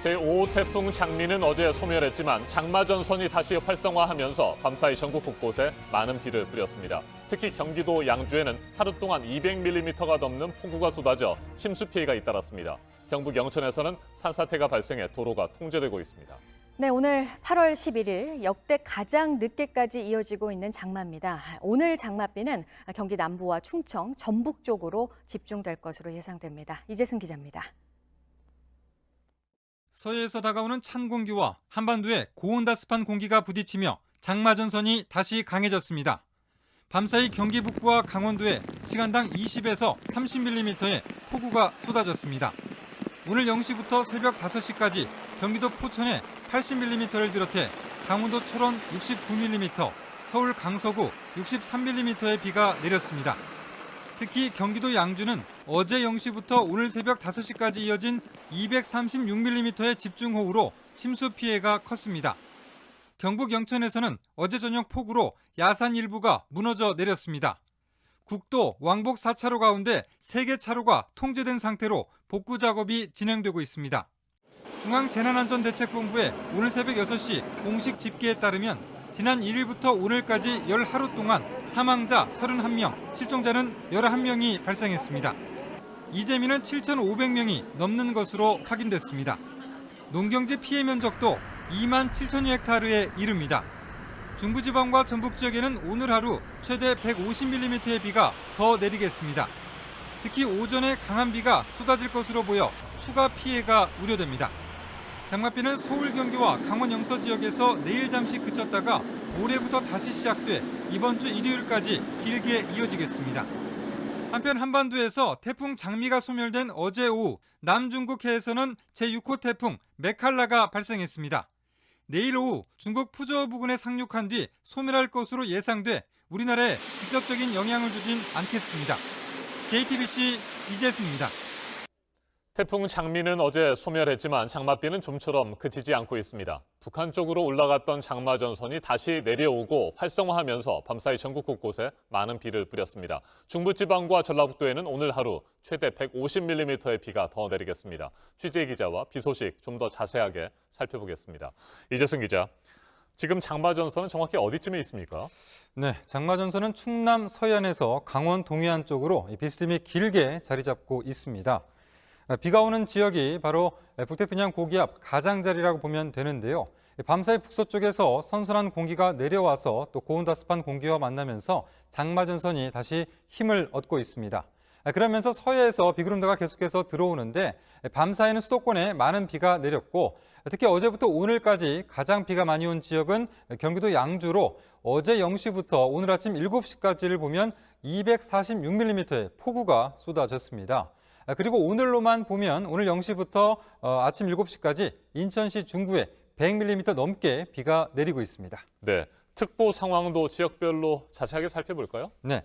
제5호 태풍 장미는 어제 소멸했지만 장마 전선이 다시 활성화하면서 밤사이 전국 곳곳에 많은 비를 뿌렸습니다. 특히 경기도 양주에는 하루 동안 200mm가 넘는 폭우가 쏟아져 침수 피해가 잇따랐습니다. 경북 영천에서는 산사태가 발생해 도로가 통제되고 있습니다. 네, 오늘 8월 11일 역대 가장 늦게까지 이어지고 있는 장마입니다. 오늘 장마비는 경기 남부와 충청, 전북 쪽으로 집중될 것으로 예상됩니다. 이재승 기자입니다. 서해에서 다가오는 찬 공기와 한반도의 고온다습한 공기가 부딪히며 장마 전선이 다시 강해졌습니다. 밤사이 경기 북부와 강원도에 시간당 20에서 30mm의 폭우가 쏟아졌습니다. 오늘 0시부터 새벽 5시까지 경기도 포천에 80mm를 비롯해 강원도 철원 69mm, 서울 강서구 63mm의 비가 내렸습니다. 특히 경기도 양주는 어제 0시부터 오늘 새벽 5시까지 이어진 236mm의 집중호우로 침수 피해가 컸습니다. 경북 영천에서는 어제 저녁 폭우로 야산 일부가 무너져 내렸습니다. 국도 왕복 4차로 가운데 3개 차로가 통제된 상태로 복구 작업이 진행되고 있습니다. 중앙재난안전대책본부의 오늘 새벽 6시 공식 집계에 따르면 지난 1일부터 오늘까지 열 하루 동안 사망자 31명, 실종자는 11명이 발생했습니다. 이재민은 7,500명이 넘는 것으로 확인됐습니다. 농경지 피해 면적도 2만 7천여 헥타르에 이릅니다. 중부지방과 전북 지역에는 오늘 하루 최대 150mm의 비가 더 내리겠습니다. 특히 오전에 강한 비가 쏟아질 것으로 보여 추가 피해가 우려됩니다. 장맛비는 서울, 경기와 강원 영서 지역에서 내일 잠시 그쳤다가 모레부터 다시 시작돼 이번 주 일요일까지 길게 이어지겠습니다. 한편 한반도에서 태풍 장미가 소멸된 어제 오후 남중국 해에서는 제6호 태풍 메칼라가 발생했습니다. 내일 오후 중국 푸저어 부근에 상륙한 뒤 소멸할 것으로 예상돼 우리나라에 직접적인 영향을 주진 않겠습니다. JTBC 이재승입니다. 태풍 장미는 어제 소멸했지만 장맛비는 좀처럼 그치지 않고 있습니다. 북한 쪽으로 올라갔던 장마 전선이 다시 내려오고 활성화하면서 밤사이 전국 곳곳에 많은 비를 뿌렸습니다. 중부지방과 전라북도에는 오늘 하루 최대 150mm의 비가 더 내리겠습니다. 취재 기자와 비 소식 좀 더 자세하게 살펴보겠습니다. 이재승 기자, 지금 장마 전선은 정확히 어디쯤에 있습니까? 네, 장마 전선은 충남 서해안에서 강원 동해안 쪽으로 비스듬히 길게 자리 잡고 있습니다. 비가 오는 지역이 바로 북태평양 고기압 가장자리라고 보면 되는데요. 밤사이 북서쪽에서 선선한 공기가 내려와서 또 고온다습한 공기와 만나면서 장마 전선이 다시 힘을 얻고 있습니다. 그러면서 서해에서 비구름대가 계속해서 들어오는데 밤사이는 수도권에 많은 비가 내렸고 특히 어제부터 오늘까지 가장 비가 많이 온 지역은 경기도 양주로 어제 0시부터 오늘 아침 7시까지를 보면 246mm의 폭우가 쏟아졌습니다. 그리고 오늘로만 보면 오늘 0시부터 아침 7시까지 인천시 중구에 100mm 넘게 비가 내리고 있습니다. 네, 특보 상황도 지역별로 자세하게 살펴볼까요? 네,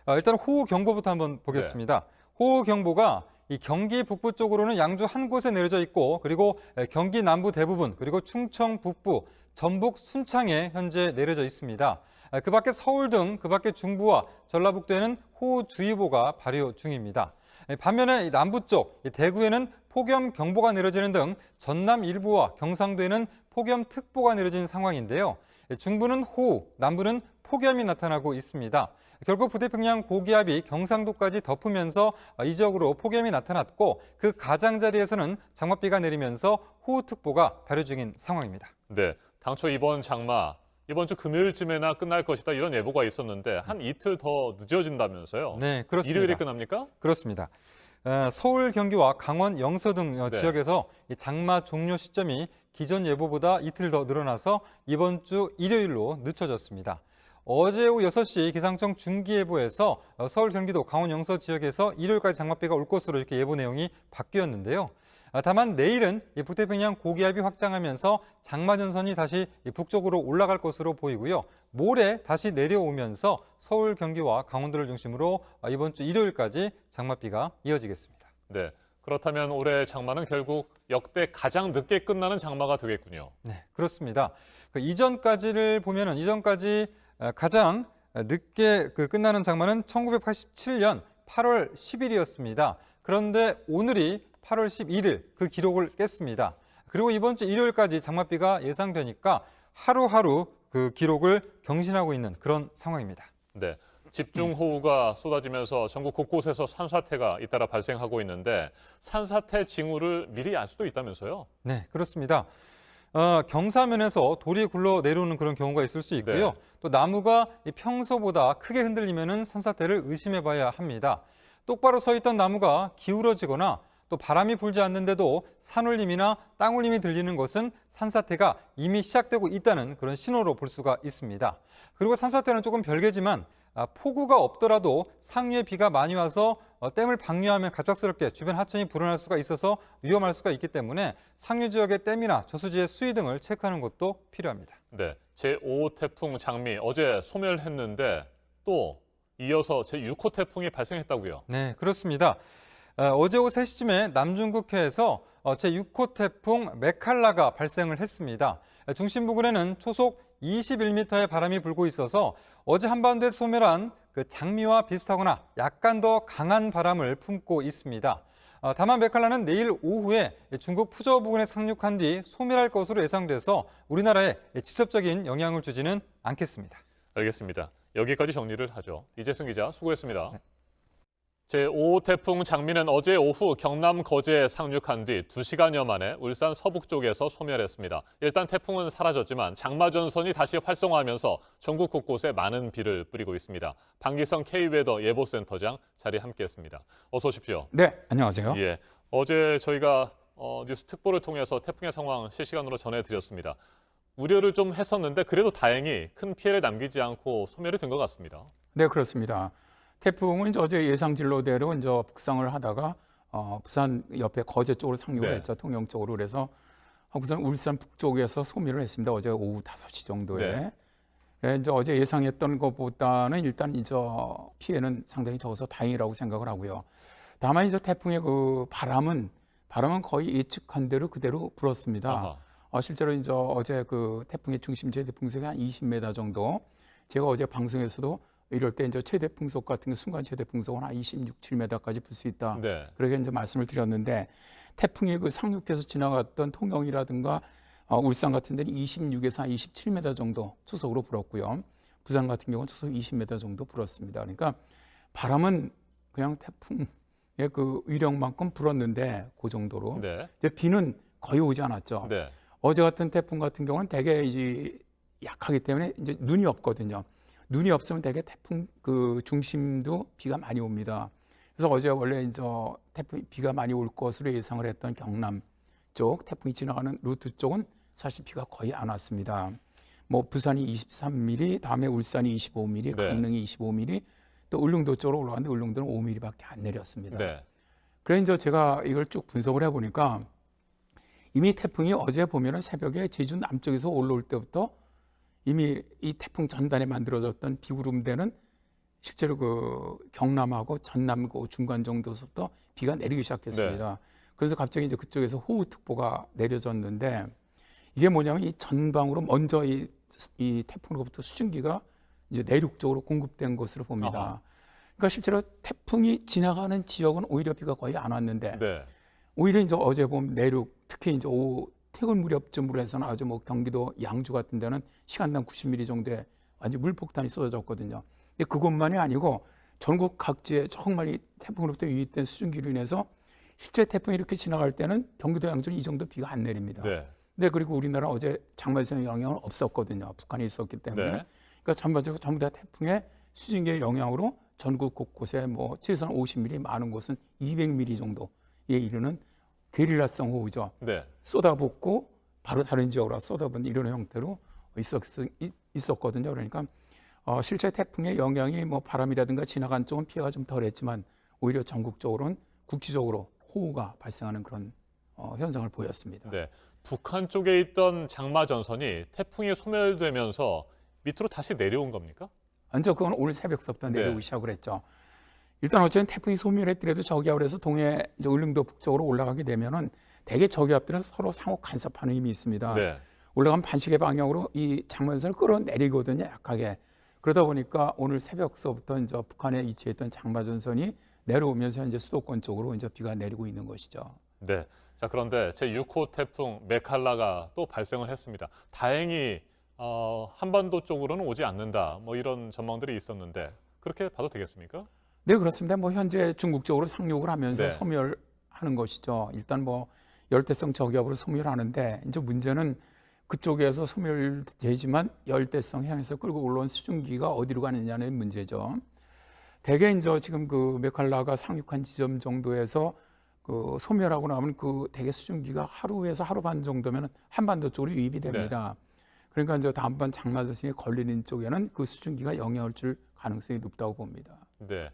일단 호우경보부터 한번 보겠습니다. 네. 호우경보가 이 경기 북부 쪽으로는 양주 한 곳에 내려져 있고 그리고 경기 남부 대부분 그리고 충청 북부, 전북 순창에 현재 내려져 있습니다. 그 밖에 서울 등 그 밖에 중부와 전라북도에는 호우주의보가 발효 중입니다. 반면에 남부 쪽 대구에는 폭염경보가 내려지는 등 전남 일부와 경상도에는 폭염특보가 내려진 상황인데요. 중부는 호우, 남부는 폭염이 나타나고 있습니다. 결국 북태평양 고기압이 경상도까지 덮으면서 이 지역으로 폭염이 나타났고 그 가장자리에서는 장맛비가 내리면서 호우특보가 발효 중인 상황입니다. 네, 당초 이번 장마 이번 주 금요일쯤에나 끝날 것이다 이런 예보가 있었는데 한 이틀 더 늦어진다면서요? 네, 그렇습니다. 일요일에 끝납니까? 그렇습니다. 서울, 경기와 강원, 영서 등 지역에서 장마 종료 시점이 기존 예보보다 이틀 더 늘어나서 이번 주 일요일로 늦춰졌습니다. 어제 오후 6시 기상청 중기예보에서 서울, 경기도, 강원, 영서 지역에서 일요일까지 장맛비가 올 것으로 이렇게 예보 내용이 바뀌었는데요. 다만 내일은 북태평양 고기압이 확장하면서 장마 전선이 다시 북쪽으로 올라갈 것으로 보이고요. 모레 다시 내려오면서 서울, 경기와 강원도를 중심으로 이번 주 일요일까지 장맛비가 이어지겠습니다. 네, 그렇다면 올해 장마는 결국 역대 가장 늦게 끝나는 장마가 되겠군요. 네, 그렇습니다. 이전까지를 보면은 이전까지 가장 늦게 끝나는 장마는 1987년 8월 10일이었습니다. 그런데 오늘이 8월 11일 그 기록을 깼습니다. 그리고 이번 주 일요일까지 장맛비가 예상되니까 하루하루 그 기록을 경신하고 있는 그런 상황입니다. 네. 집중호우가 쏟아지면서 전국 곳곳에서 산사태가 잇따라 발생하고 있는데 산사태 징후를 미리 알 수도 있다면서요? 네, 그렇습니다. 경사면에서 돌이 굴러 내려오는 그런 경우가 있을 수 있고요. 네. 또 나무가 평소보다 크게 흔들리면은 산사태를 의심해봐야 합니다. 똑바로 서 있던 나무가 기울어지거나 또 바람이 불지 않는데도 산울림이나 땅울림이 들리는 것은 산사태가 이미 시작되고 있다는 그런 신호로 볼 수가 있습니다. 그리고 산사태는 조금 별개지만 폭우가 없더라도 상류에 비가 많이 와서 댐을 방류하면 갑작스럽게 주변 하천이 불어날 수가 있어서 위험할 수가 있기 때문에 상류 지역의 댐이나 저수지의 수위 등을 체크하는 것도 필요합니다. 네. 제5호 태풍 장미 어제 소멸했는데 또 이어서 제6호 태풍이 발생했다고요? 네, 그렇습니다. 어제 오후 3시쯤에 남중국해에서 제6호 태풍 메칼라가 발생을 했습니다. 중심 부근에는 초속 21m의 바람이 불고 있어서 어제 한반도에서 소멸한 그 장미와 비슷하거나 약간 더 강한 바람을 품고 있습니다. 다만 메칼라는 내일 오후에 중국 푸저우 부근에 상륙한 뒤 소멸할 것으로 예상돼서 우리나라에 직접적인 영향을 주지는 않겠습니다. 알겠습니다. 여기까지 정리를 하죠. 이재승 기자 수고했습니다. 네. 제5호 태풍 장미는 어제 오후 경남 거제에 상륙한 뒤 2시간여 만에 울산 서북 쪽에서 소멸했습니다. 일단 태풍은 사라졌지만 장마전선이 다시 활성화하면서 전국 곳곳에 많은 비를 뿌리고 있습니다. 방기성 K웨더 예보센터장 자리 함께했습니다. 어서 오십시오. 네, 안녕하세요. 예, 어제 저희가 뉴스 특보를 통해서 태풍의 상황 실시간으로 전해드렸습니다. 우려를 좀 했었는데 그래도 다행히 큰 피해를 남기지 않고 소멸이 된 것 같습니다. 네, 그렇습니다. 태풍은 이제 어제 예상 진로대로 이제 북상을 하다가 부산 옆에 거제 쪽으로 상륙을 네. 했죠. 통영 쪽으로. 그래서 우선 울산 북쪽에서 소멸을 했습니다. 어제 오후 5시 정도에. 네. 네, 이제 어제 예상했던 것보다는 일단 이제 피해는 상당히 적어서 다행이라고 생각을 하고요. 다만 이제 태풍의 그 바람은 거의 예측한 대로 그대로 불었습니다. 실제로 이제 어제 그 태풍의 중심 최대 풍속이 한 20m 정도. 제가 어제 방송에서도 이럴 때 이제 최대 풍속 같은 게 순간 최대 풍속은 한 26, 7m까지 불 수 있다. 네. 그렇게 이제 말씀을 드렸는데 태풍이 그 상륙해서 지나갔던 통영이라든가 울산 같은 데는 26에서 한 27m 정도 초속으로 불었고요. 부산 같은 경우는 초속 20m 정도 불었습니다. 그러니까 바람은 그냥 태풍의 그 위력만큼 불었는데 그 정도로. 네. 이제 비는 거의 오지 않았죠. 네. 어제 같은 태풍 같은 경우는 되게 이제 약하기 때문에 이제 눈이 없거든요. 눈이 없으면 되게 태풍 그 중심도 비가 많이 옵니다. 그래서 어제 원래 이제 태풍 비가 많이 올 것으로 예상을 했던 경남 쪽 태풍이 지나가는 루트 쪽은 사실 비가 거의 안 왔습니다. 뭐 부산이 23mm, 다음에 울산이 25mm, 네. 강릉이 25mm, 또 울릉도 쪽으로 올라갔는데 울릉도는 5mm밖에 안 내렸습니다. 네. 그래서 이제 제가 이걸 쭉 분석을 해보니까 이미 태풍이 어제 보면은 새벽에 제주 남쪽에서 올라올 때부터 이미 이 태풍 전단에 만들어졌던 비구름대는 실제로 그 경남하고 전남 그 중간 정도서부터 비가 내리기 시작했습니다. 네. 그래서 갑자기 이제 그쪽에서 호우특보가 내려졌는데 이게 뭐냐면 이 전방으로 먼저 이 태풍으로부터 수증기가 이제 내륙 쪽으로 공급된 것으로 봅니다. 아하. 그러니까 실제로 태풍이 지나가는 지역은 오히려 비가 거의 안 왔는데 네. 오히려 이제 어제 보면 내륙 특히 이제 오후 퇴근 무렵쯤으로 해서는 아주 뭐 경기도 양주 같은 데는 시간당 90mm 정도의 완전 물폭탄이 쏟아졌거든요. 근데 그것만이 아니고 전국 각지에 정말 이 태풍으로부터 유입된 수증기로 인해서 실제 태풍이 이렇게 지나갈 때는 경기도 양주는 이 정도 비가 안 내립니다. 네. 근데 그리고 우리나라 어제 장마선 영향은 없었거든요. 북한에 있었기 때문에. 네. 그러니까 전반적으로 전부 다 태풍의 수증기의 영향으로 전국 곳곳에 뭐 최소한 50mm, 많은 곳은 200mm 정도에 이르는 게릴라성 호우죠. 네. 쏟아붓고 바로 다른 지역으로 쏟아붓는 이런 형태로 있었거든요. 그러니까 실제 태풍의 영향이 뭐 바람이라든가 지나간 쪽은 피해가 좀 덜했지만 오히려 전국적으로는 국지적으로 호우가 발생하는 그런 현상을 보였습니다. 네. 북한 쪽에 있던 장마 전선이 태풍이 소멸되면서 밑으로 다시 내려온 겁니까? 먼저 그건 오늘 새벽서부터 내려오기 네. 시작을 했죠. 일단 어쨌든 태풍이 소멸했더라도 저기압을 해서 동해 이제 울릉도 북쪽으로 올라가게 되면은 대개 저기압들은 서로 상호 간섭하는 힘이 있습니다. 네. 올라가면 반시계 방향으로 이 장마전선을 끌어내리거든요, 약하게. 그러다 보니까 오늘 새벽서부터 이제 북한에 위치했던 장마전선이 내려오면서 이제 수도권 쪽으로 이제 비가 내리고 있는 것이죠. 네. 자, 그런데 제6호 태풍 메칼라가 또 발생을 했습니다. 다행히 한반도 쪽으로는 오지 않는다. 뭐 이런 전망들이 있었는데 그렇게 봐도 되겠습니까? 네, 그렇습니다. 뭐 현재 중국 쪽으로 상륙을 하면서 네. 소멸하는 것이죠. 일단 뭐 열대성 저기압으로 소멸하는데 이제 문제는 그쪽에서 소멸되지만 열대성 해양에서 끌고 올라온 수증기가 어디로 가느냐는 문제죠. 대개 이제 지금 그 메칼라가 상륙한 지점 정도에서 그 소멸하고 나면 그 대개 수증기가 하루에서 하루 반 정도면 한반도 쪽으로 유입이 됩니다. 그러니까 이제 다음번 장마전선이 걸리는 쪽에는 그 수증기가 영향을 줄 가능성이 높다고 봅니다. 네.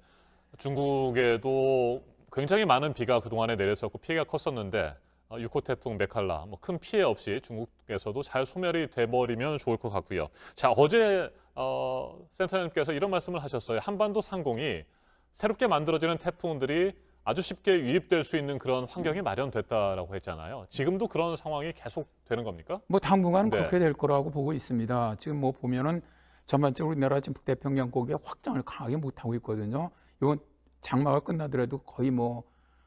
중국에도 굉장히 많은 비가 그동안에 내렸었고 피해가 컸었는데 6호 태풍 메칼라 뭐 큰 피해 없이 중국에서도 잘 소멸이 돼버리면 좋을 것 같고요. 자, 어제 센터장님께서 이런 말씀을 하셨어요. 한반도 상공이 새롭게 만들어지는 태풍들이 아주 쉽게 유입될 수 있는 그런 환경이 마련됐다라고 했잖아요. 지금도 그런 상황이 계속되는 겁니까? 뭐 당분간 네. 그렇게 될 거라고 보고 있습니다. 지금 뭐 보면은 전반적으로 우리나라 지금 북태평양 고기에 확장을 강하게 못 하고 있거든요. 이건 장마가 끝나더라도 거의 뭐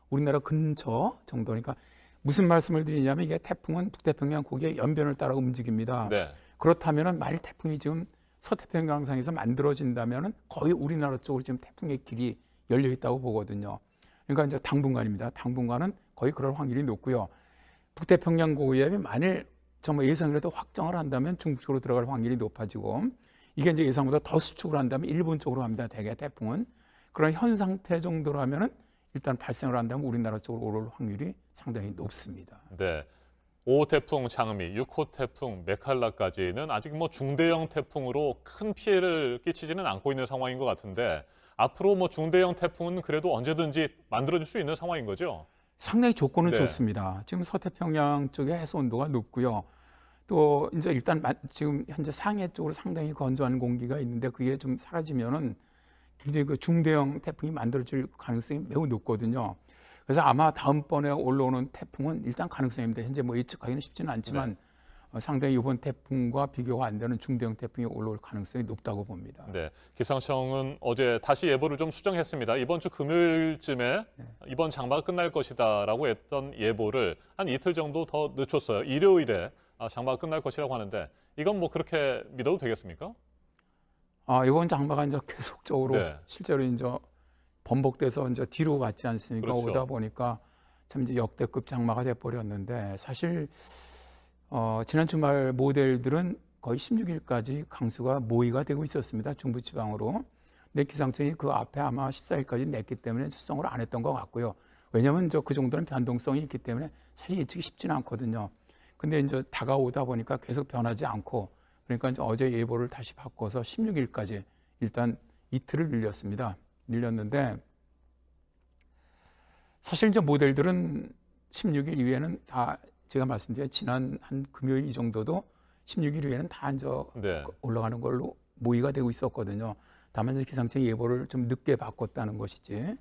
우리나라 근처 정도니까 무슨 말씀을 드리냐면 이게 태풍은 북태평양 고기의 연변을 따라 움직입니다. 네. 그렇다면은 만일 태풍이 지금 서태평양상에서 만들어진다면은 거의 우리나라 쪽으로 지금 태풍의 길이 열려 있다고 보거든요. 그러니까 이제 당분간입니다. 당분간은 거의 그럴 확률이 높고요. 북태평양 고기압이 만일 정말 예상이라도 확장을 한다면 중국 쪽으로 들어갈 확률이 높아지고 이게 이제 예상보다 더 수축을 한다면 일본 쪽으로 갑니다. 대개 태풍은 그런 현 상태 정도라면은 일단 발생을 한다면 우리나라 쪽으로 오를 확률이 상당히 높습니다. 네. 5호 태풍 장미, 6호 태풍 메칼라까지는 아직 뭐 중대형 태풍으로 큰 피해를 끼치지는 않고 있는 상황인 것 같은데 앞으로 뭐 중대형 태풍은 그래도 언제든지 만들어질 수 있는 상황인 거죠? 상당히 조건은 네. 좋습니다. 지금 서태평양 쪽에 해수 온도가 높고요. 또 이제 일단 지금 현재 상해 쪽으로 상당히 건조한 공기가 있는데 그게 좀 사라지면은 굉장히 그 중대형 태풍이 만들어질 가능성이 매우 높거든요. 그래서 아마 다음번에 올라오는 태풍은 일단 가능성입니다. 현재 뭐 예측하기는 쉽지는 않지만 상당히 이번 태풍과 비교가 안 되는 중대형 태풍이 올라올 가능성이 높다고 봅니다. 네. 기상청은 어제 다시 예보를 좀 수정했습니다. 이번 주 금요일쯤에 이번 장마가 끝날 것이다라고 했던 예보를 한 이틀 정도 더 늦췄어요. 일요일에 장마가 끝날 것이라고 하는데 이건 뭐 그렇게 믿어도 되겠습니까? 이번 장마가 이제 계속적으로 네. 실제로 이제 번복돼서 이제 뒤로 갔지 않습니까? 그렇죠. 오다 보니까 참 이제 역대급 장마가 돼버렸는데 사실 지난 주말 모델들은 거의 16일까지 강수가 모의가 되고 있었습니다. 중부지방으로. 근데 기상청이 그 앞에 아마 14일까지 냈기 때문에 수정을 안 했던 것 같고요. 왜냐하면 그 정도는 변동성이 있기 때문에 사실 예측이 쉽지는 않거든요. 근데 이제 다가오다 보니까 계속 변하지 않고 그러니까 이제 어제 예보를 다시 바꿔서 16일까지 일단 이틀을 늘렸습니다. 늘렸는데 사실 이제 모델들은 16일 이후에는 다 제가 말씀드린 지난 한 금요일 이 정도도 16일 이후에는 다 이제 네. 올라가는 걸로 모의가 되고 있었거든요. 다만 이제 기상청 예보를 좀 늦게 바꿨다는 것이지.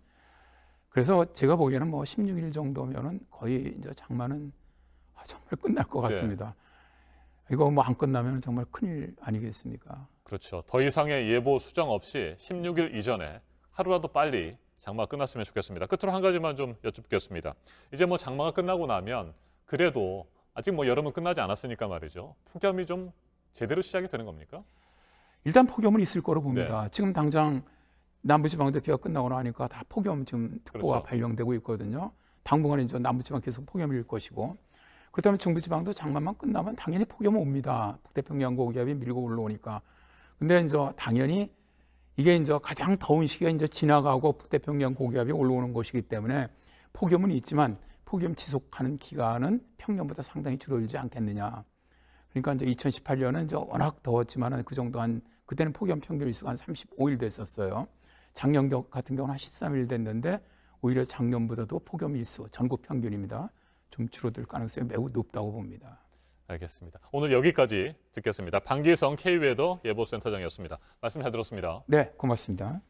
그래서 제가 보기에는 뭐 16일 정도면은 거의 이제 장마는 정말 끝날 것 같습니다. 이거 뭐 안 끝나면 정말 큰일 아니겠습니까? 그렇죠. 더 이상의 예보 수정 없이 16일 이전에 하루라도 빨리 장마가 끝났으면 좋겠습니다. 끝으로 한 가지만 좀 여쭙겠습니다. 이제 뭐 장마가 끝나고 나면 그래도 아직 뭐 여름은 끝나지 않았으니까 말이죠. 폭염이 좀 제대로 시작이 되는 겁니까? 일단 폭염은 있을 거로 봅니다. 지금 당장 남부지방도 비가 끝나고 나니까 다 폭염 지금 특보가 그렇죠. 발령되고 있거든요. 당분간 이제 남부지방 계속 폭염일 것이고 그렇다면 중부지방도 장마만 끝나면 당연히 폭염은 옵니다. 북태평양 고기압이 밀고 올라오니까. 근데 이제 당연히 이게 이제 가장 더운 시기가 이제 지나가고 북태평양 고기압이 올라오는 것이기 때문에 폭염은 있지만 폭염 지속하는 기간은 평년보다 상당히 줄어들지 않겠느냐. 그러니까 이제 2018년은 이제 워낙 더웠지만은 그 정도 그때는 폭염 평균 일수가 한 35일 됐었어요. 작년 같은 경우는 한 13일 됐는데 오히려 작년보다도 폭염 일수 전국 평균입니다. 좀 줄어들 가능성이 매우 높다고 봅니다. 알겠습니다. 오늘 여기까지 듣겠습니다. 방기성 K웨더 예보센터장이었습니다. 말씀 잘 들었습니다. 네, 고맙습니다.